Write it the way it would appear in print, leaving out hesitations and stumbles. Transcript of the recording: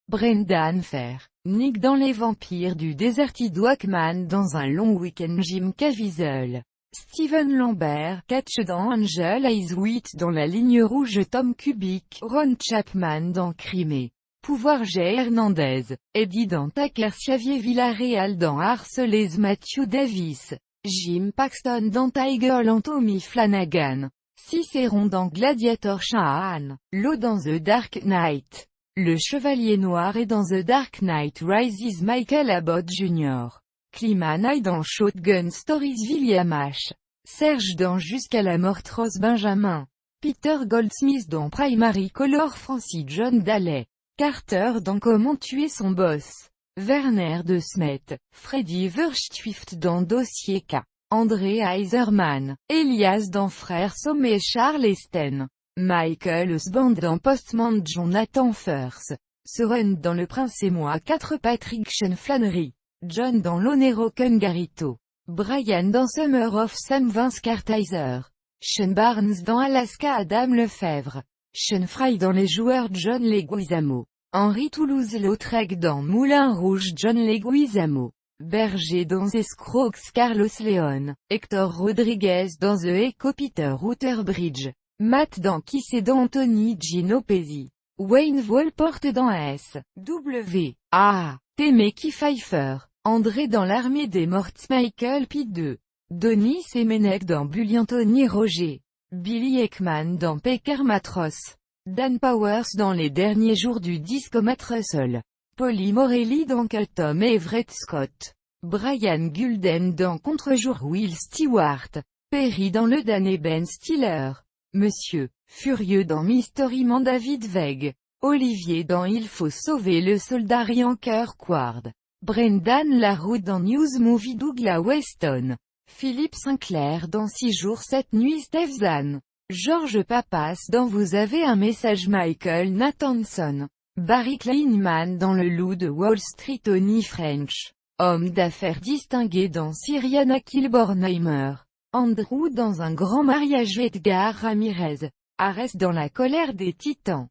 Brendan Fer, Nick dans Les Vampires du Deserted Walkman dans un long week-end, Jim Caviezel, Steven Lambert, Catch dans Angel Eyes Wheat dans La Ligne Rouge, Tom Kubik, Ron Chapman dans Crimée, Pouvoir Jay Hernandez, Eddie dans Tucker, Xavier Villarreal dans Harcelez, Matthew Davis, Jim Paxton dans Tiger Land, Tommy Flanagan, Cicéron dans Gladiator, Shah-Han, Lo dans The Dark Knight, Le Chevalier Noir et dans The Dark Knight Rises, Michael Abbott Jr., Klimanai dans Shotgun Stories, William H. Serge dans Jusqu'à la mort, Ross Benjamin, Peter Goldsmith dans Primary Color, Francis John Daley, Carter dans Comment tuer son boss, Werner de Smet, Freddy Verstwift dans Dossier K, André Heiserman, Elias dans Frères Somme et Charles Esten, Michael Husband dans Postman, Jonathan Firth, Soren dans Le Prince et moi 4, Patrick Sean Flannery, John dans L'Onero Kungarito, Brian dans Summer of Sam, Vince Cartizer, Sean Barnes dans Alaska, Adam Lefebvre, Sean Fry dans Les Joueurs, John Leguizamo, Henri Toulouse-Lautrec dans Moulin Rouge, John Leguizamo, Berger dans Escrocs, Carlos Leon, Hector Rodriguez dans The Echo, Peter Outerbridge, Matt dans Qui c'est dans Anthony Gino Pezzi, Wayne Wolport dans S.W. A. Temeki Pfeiffer, André dans L'Armée des Morts, Michael P. 2, Denis Semenech dans Bully, Anthony Roger, Billy Ekman dans Pecker Matros, Dan Powers dans Les Derniers Jours du Disque, Matt Russell, Polly Morelli dans Tom et Everett Scott, Brian Gulden dans Contre-jour, Will Stewart, Perry dans Le damné Ben Stiller, Monsieur Furieux dans Mystery Man, David Weig, Olivier dans Il faut sauver le soldat, Ryan Kirkward, Brendan Laroute dans News Movie, Douglas Weston, Philippe Sinclair dans 6 jours 7 nuits, Steve Zahn, Georges Papas dans Vous avez un message, Michael Nathanson, Barry Kleinman dans Le Loup de Wall Street, Tony French, homme d'affaires distingué dans Syriana Kilbornheimer, Andrew dans Un grand mariage, Edgar Ramirez, Ares dans La colère des titans.